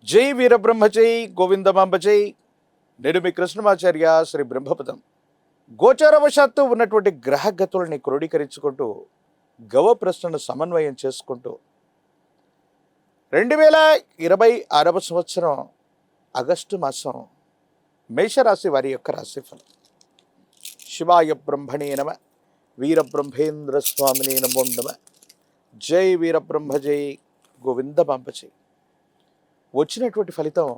జై వీరబ్రహ్మ జై గోవిందమాంబ జై. నేను మీ కృష్ణమాచార్య శ్రీ బ్రహ్మపదం. గోచారవశాత్తు ఉన్నటువంటి గ్రహగతుల్ని క్రోడీకరించుకుంటూ గవ ప్రశ్నను సమన్వయం చేసుకుంటూ 2026 సంవత్సరం ఆగస్టు మాసం మేషరాశి వారి యొక్క రాశిఫలం. శివాయ బ్రహ్మణే నమ, వీరబ్రహ్మేంద్ర స్వామినే నమో నమ. జై వీరబ్రహ్మ జై గోవిందమాంబ జై. వచ్చినటువంటి ఫలితం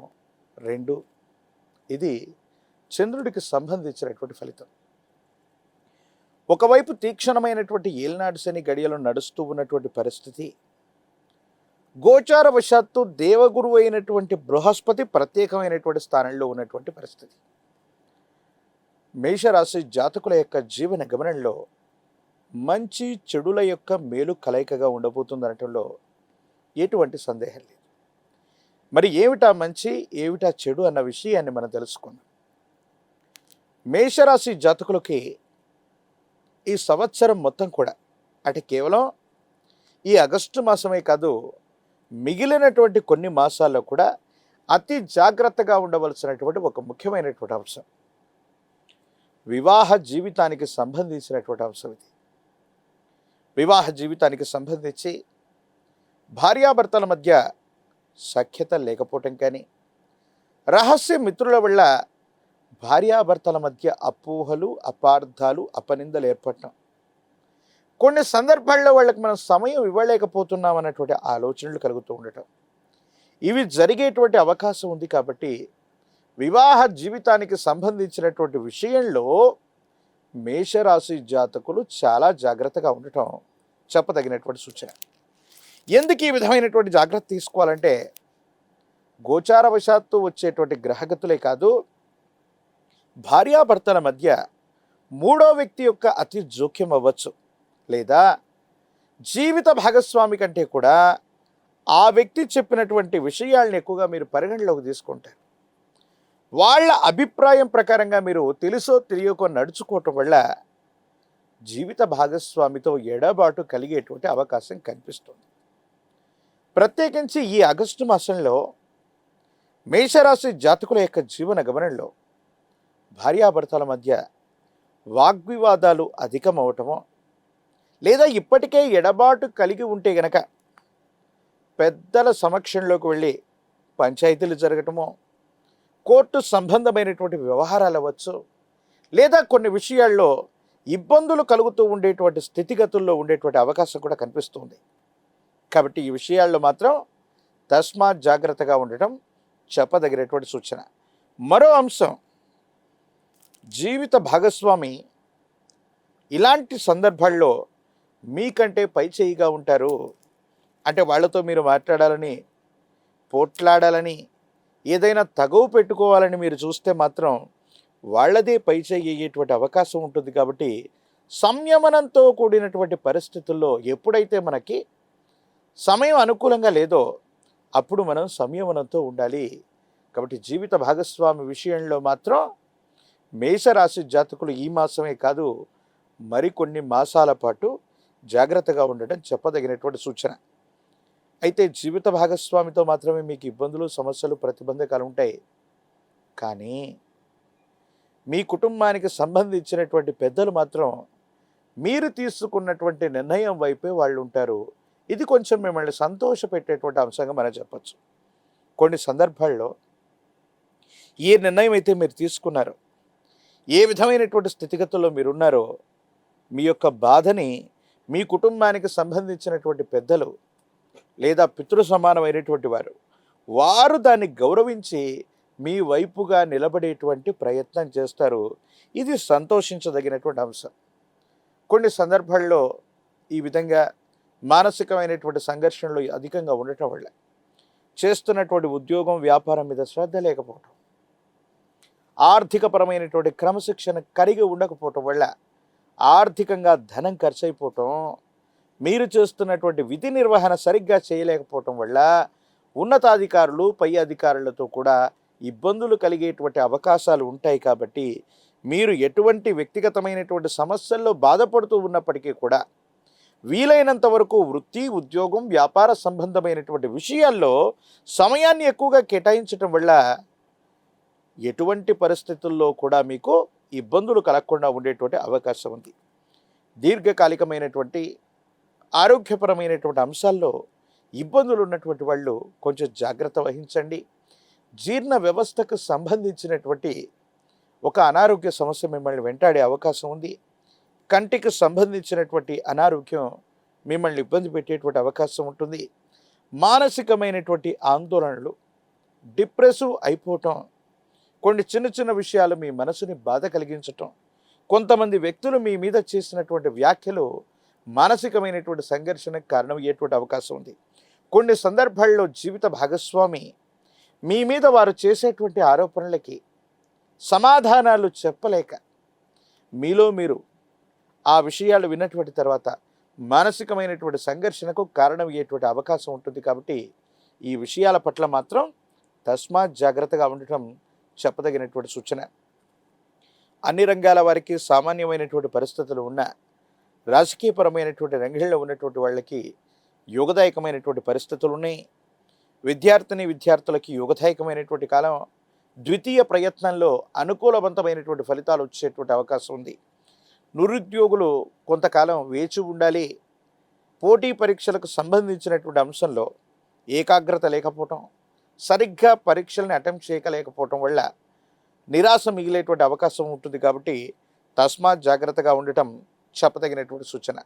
2. ఇది చంద్రుడికి సంబంధించినటువంటి ఫలితం. ఒకవైపు తీక్షణమైనటువంటి ఏలినాడు శని గడియలు నడుస్తూ ఉన్నటువంటి పరిస్థితి, గోచారవశాత్తు దేవగురువు అయినటువంటి బృహస్పతి ప్రత్యేకమైనటువంటి స్థానంలో ఉన్నటువంటి పరిస్థితి. మేషరాశి జాతకుల యొక్క జీవన గమనంలో మంచి చెడుల యొక్క మేలు కలయికగా ఉండబోతుందనటంలో ఎటువంటి సందేహం లేదు. మరి ఏమిటా మంచి ఏమిటా చెడు అన్న విషయాన్ని మనం తెలుసుకుందాం. మేషరాశి జాతకులకి ఈ సంవత్సరం మొత్తం కూడా, అంటే కేవలం ఈ ఆగస్టు మాసమే కాదు, మిగిలినటువంటి కొన్ని మాసాల్లో కూడా అతి జాగ్రత్తగా ఉండవలసినటువంటి ఒక ముఖ్యమైనటువంటి అంశం, వివాహ జీవితానికి సంబంధించినటువంటి అంశం ఇది. వివాహ జీవితానికి సంబంధించి భార్యాభర్తల మధ్య సఖ్యత లేకపోవటం కానీ, రహస్య మిత్రుల వల్ల భార్యాభర్తల మధ్య అపోహలు, అపార్థాలు, అపనిందలు ఏర్పడటం, కొన్ని సందర్భాల్లో వాళ్ళకి మనం సమయం ఇవ్వలేకపోతున్నాం అన్నటువంటి ఆలోచనలు కలుగుతూ ఉండటం, ఇవి జరిగేటువంటి అవకాశం ఉంది. కాబట్టి వివాహ జీవితానికి సంబంధించినటువంటి విషయంలో మేషరాశి జాతకులు చాలా జాగ్రత్తగా ఉండటం చెప్పదగినటువంటి సూచన. ఎందుకు ఈ విధమైనటువంటి జాగ్రత్త తీసుకోవాలంటే, గోచారవశాత్తు వచ్చేటువంటి గ్రహగతులే కాదు, భార్యాభర్తల మధ్య మూడో వ్యక్తి యొక్క అతి జోక్యం అవ్వచ్చు, లేదా జీవిత భాగస్వామి కంటే కూడా ఆ వ్యక్తి చెప్పినటువంటి విషయాలను ఎక్కువగా మీరు పరిగణలోకి తీసుకుంటారు. వాళ్ళ అభిప్రాయం ప్రకారంగా మీరు తెలుసో తెలియకో నడుచుకోవటం వల్ల జీవిత భాగస్వామితో ఎడబాటు కలిగేటువంటి అవకాశం కనిపిస్తుంది. ప్రత్యేకించి ఈ ఆగస్టు మాసంలో మేషరాశి జాతకుల యొక్క జీవన గమనంలో భార్యాభర్తల మధ్య వాగ్వివాదాలు అధికమవటమో, లేదా ఇప్పటికే ఎడబాటు కలిగి ఉంటే గనక పెద్దల సమక్షంలోకి వెళ్ళి పంచాయతీలు జరగటమో, కోర్టు సంబంధమైనటువంటి వ్యవహారాలు అవ్వచ్చు, లేదా కొన్ని విషయాల్లో ఇబ్బందులు కలుగుతూ ఉండేటువంటి స్థితిగతుల్లో ఉండేటువంటి అవకాశం కూడా కనిపిస్తుంది. కాబట్టి ఈ విషయాల్లో మాత్రం తస్మాత్ జాగ్రత్తగా ఉండటం చెప్పదగినటువంటి సూచన. మరో అంశం, జీవిత భాగస్వామి ఇలాంటి సందర్భాల్లో మీకంటే పై చేయిగా ఉంటారు. అంటే వాళ్ళతో మీరు మాట్లాడాలని, పోట్లాడాలని, ఏదైనా తగువ పెట్టుకోవాలని మీరు చూస్తే మాత్రం వాళ్ళదే పై చేయి అయ్యేటువంటి అవకాశం ఉంటుంది. కాబట్టి సంయమనంతో కూడినటువంటి పరిస్థితుల్లో ఎప్పుడైతే మనకి సమయం అనుకూలంగా లేదో అప్పుడు మనం సంయమనంతో ఉండాలి. కాబట్టి జీవిత భాగస్వామి విషయంలో మాత్రం మేషరాశి జాతకులు ఈ మాసమే కాదు, మరికొన్ని మాసాల పాటు జాగ్రత్తగా ఉండటం చెప్పదగినటువంటి సూచన. అయితే జీవిత భాగస్వామితో మాత్రమే మీకు ఇబ్బందులు, సమస్యలు, ప్రతిబంధకాలు ఉంటాయి. కానీ మీ కుటుంబానికి సంబంధించినటువంటి పెద్దలు మాత్రం మీరు తీసుకున్నటువంటి నిర్ణయం వైపే వాళ్ళు ఉంటారు. ఇది కొంచెం మిమ్మల్ని సంతోషపెట్టేటువంటి అంశంగా మనం చెప్పచ్చు. కొన్ని సందర్భాల్లో ఏ నిర్ణయం అయితే మీరు తీసుకున్నారో, ఏ విధమైనటువంటి స్థితిగతుల్లో మీరున్నారో, మీ యొక్క బాధని మీ కుటుంబానికి సంబంధించినటువంటి పెద్దలు లేదా పితృ సమానమైనటువంటి వారు దాన్ని గౌరవించి మీ వైపుగా నిలబడేటువంటి ప్రయత్నం చేస్తారు. ఇది సంతోషించదగినటువంటి అంశం. కొన్ని సందర్భాల్లో ఈ విధంగా మానసికమైనటువంటి సంఘర్షణలు అధికంగా ఉండటం వల్ల, చేస్తున్నటువంటి ఉద్యోగం, వ్యాపారం మీద శ్రద్ధ లేకపోవటం, ఆర్థికపరమైనటువంటి క్రమశిక్షణ కలిగి ఉండకపోవటం వల్ల ఆర్థికంగా ధనం ఖర్చు అయిపోవటం, మీరు చేస్తున్నటువంటి విధి నిర్వహణ సరిగ్గా చేయలేకపోవటం వల్ల ఉన్నతాధికారులు, పై అధికారులతో కూడా ఇబ్బందులు కలిగేటువంటి అవకాశాలు ఉంటాయి. కాబట్టి మీరు ఎటువంటి వ్యక్తిగతమైనటువంటి సమస్యల్లో బాధపడుతూ ఉన్నప్పటికీ కూడా వీలైనంత వరకు వృత్తి, ఉద్యోగం, వ్యాపార సంబంధమైనటువంటి విషయాల్లో సమయాన్ని ఎక్కువగా కేటాయించటం వల్ల ఎటువంటి పరిస్థితుల్లో కూడా మీకు ఇబ్బందులు కలగకుండా ఉండేటువంటి అవకాశం ఉంది. దీర్ఘకాలికమైనటువంటి ఆరోగ్యపరమైనటువంటి అంశాల్లో ఇబ్బందులు ఉన్నటువంటి వాళ్ళు కొంచెం జాగ్రత్త వహించండి. జీర్ణ వ్యవస్థకు సంబంధించినటువంటి ఒక అనారోగ్య సమస్య మిమ్మల్ని వెంటాడే అవకాశం ఉంది. కంటికి సంబంధించినటువంటి అనారోగ్యం మిమ్మల్ని ఇబ్బంది పెట్టేటువంటి అవకాశం ఉంటుంది. మానసికమైనటువంటి ఆందోళనలు, డిప్రెసివ్ అయిపోవటం, కొన్ని చిన్న చిన్న విషయాలు మీ మనసుని బాధ కలిగించటం, కొంతమంది వ్యక్తులు మీ మీద చేసినటువంటి వ్యాఖ్యలు మానసికమైనటువంటి సంఘర్షణకు కారణమయ్యేటువంటి అవకాశం ఉంది. కొన్ని సందర్భాల్లో జీవిత భాగస్వామి మీ మీద వారు చేసేటువంటి ఆరోపణలకి సమాధానాలు చెప్పలేక మీలో మీరు ఆ విషయాలు విన్నటువంటి తర్వాత మానసికమైనటువంటి సంఘర్షణకు కారణమయ్యేటువంటి అవకాశం ఉంటుంది. కాబట్టి ఈ విషయాల పట్ల మాత్రం తస్మాత్ జాగ్రత్తగా ఉండటం చెప్పదగినటువంటి సూచన. అన్ని రంగాల వారికి సామాన్యమైనటువంటి పరిస్థితులు ఉన్న రాజకీయపరమైనటువంటి రంగంలో ఉన్నటువంటి వాళ్ళకి యోగదాయకమైనటువంటి పరిస్థితులు ఉన్నాయి. విద్యార్థులకి యోగదాయకమైనటువంటి కాలం. ద్వితీయ ప్రయత్నంలో అనుకూలవంతమైనటువంటి ఫలితాలు వచ్చేటువంటి అవకాశం ఉంది. నిరుద్యోగులు కొంతకాలం వేచి ఉండాలి. పోటీ పరీక్షలకు సంబంధించినటువంటి అంశంలో ఏకాగ్రత లేకపోవటం, సరిగ్గా పరీక్షల్ని అటెంప్ట్ చేయలేకపోవటం వల్ల నిరాశ మిగిలేటువంటి అవకాశం ఉంటుంది. కాబట్టి తస్మాత్ జాగ్రత్తగా ఉండటం చెప్పదగినటువంటి సూచన.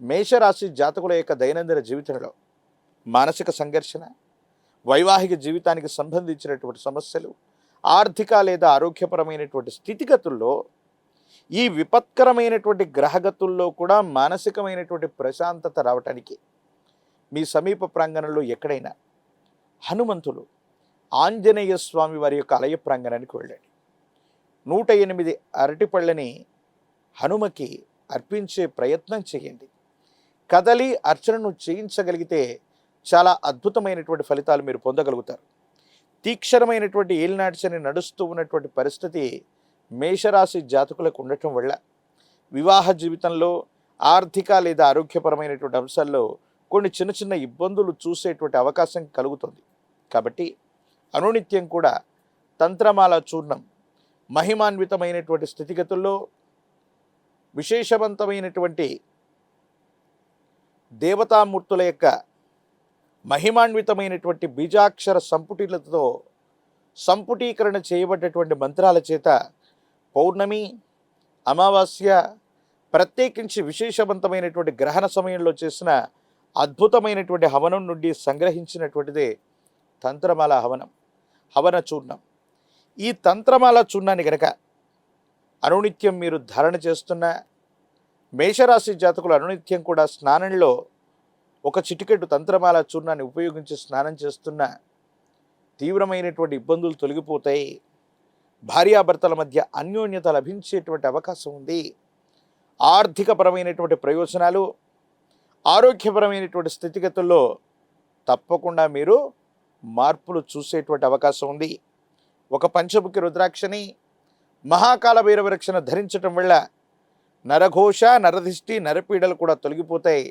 మేషరాశి జాతకుల యొక్క దైనందిన జీవితంలో మానసిక సంఘర్షణ, వైవాహిక జీవితానికి సంబంధించినటువంటి సమస్యలు, ఆర్థిక లేదా ఆరోగ్యపరమైనటువంటి స్థితిగతుల్లో ఈ విపత్కరమైనటువంటి గ్రహగతుల్లో కూడా మానసికమైనటువంటి ప్రశాంతత రావటానికి మీ సమీప ప్రాంగణంలో ఎక్కడైనా హనుమంతులు, ఆంజనేయ స్వామి వారి యొక్క ఆలయ ప్రాంగణానికి వెళ్ళండి. 108 అరటిపళ్ళని హనుమకి అర్పించే ప్రయత్నం చేయండి. కదలి అర్చనను చేయించగలిగితే చాలా అద్భుతమైనటువంటి ఫలితాలు మీరు పొందగలుగుతారు. తీక్షణమైనటువంటి ఏలినాటి శని నడుస్తూ ఉన్నటువంటి పరిస్థితి మేషరాశి జాతకులకు ఉండటం వల్ల వివాహ జీవితంలో, ఆర్థిక లేదా ఆరోగ్యపరమైనటువంటి అంశాల్లో కొన్ని చిన్న చిన్న ఇబ్బందులు చూసేటువంటి అవకాశం కలుగుతుంది. కాబట్టి అనునిత్యం కూడా తంత్రమాల చూర్ణం మహిమాన్వితమైనటువంటి స్థితిగతుల్లో విశేషవంతమైనటువంటి దేవతామూర్తుల యొక్క మహిమాన్వితమైనటువంటి బీజాక్షర సంపుటిలతో సంపుటీకరణ చేయబడ్డటువంటి మంత్రాల చేత పౌర్ణమి, అమావాస్య, ప్రత్యేకించి విశేషవంతమైనటువంటి గ్రహణ సమయంలో చేసిన అద్భుతమైనటువంటి హవనం నుండి సంగ్రహించినటువంటిదే తంత్రమాల హవన చూర్ణం. ఈ తంత్రమాల చూర్ణాన్ని గనక అనునిత్యం మీరు ధారణ చేస్తున్న మేషరాశి జాతకులు అనునిత్యం కూడా స్నానంలో ఒక చిటికెడు తంత్రమాల చూర్ణాన్ని ఉపయోగించి స్నానం చేస్తున్న తీవ్రమైనటువంటి ఇబ్బందులు తొలగిపోతాయి. భార్యాభర్తల మధ్య అన్యోన్యత లభించేటువంటి అవకాశం ఉంది. ఆర్థికపరమైనటువంటి ప్రయోజనాలు, ఆరోగ్యపరమైనటువంటి స్థితిగతుల్లో తప్పకుండా మీరు మార్పులు చూసేటువంటి అవకాశం ఉంది. ఒక పంచముఖి రుద్రాక్షని, మహాకాల భైరవ రక్షణ ధరించటం వల్ల నరఘోష, నరదిష్టి, నరపీడలు కూడా తొలగిపోతాయి.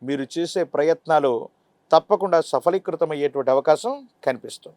మీరు చేసే ప్రయత్నాలు తప్పకుండా సఫలీకృతమయ్యేటువంటి అవకాశం కనిపిస్తుంది.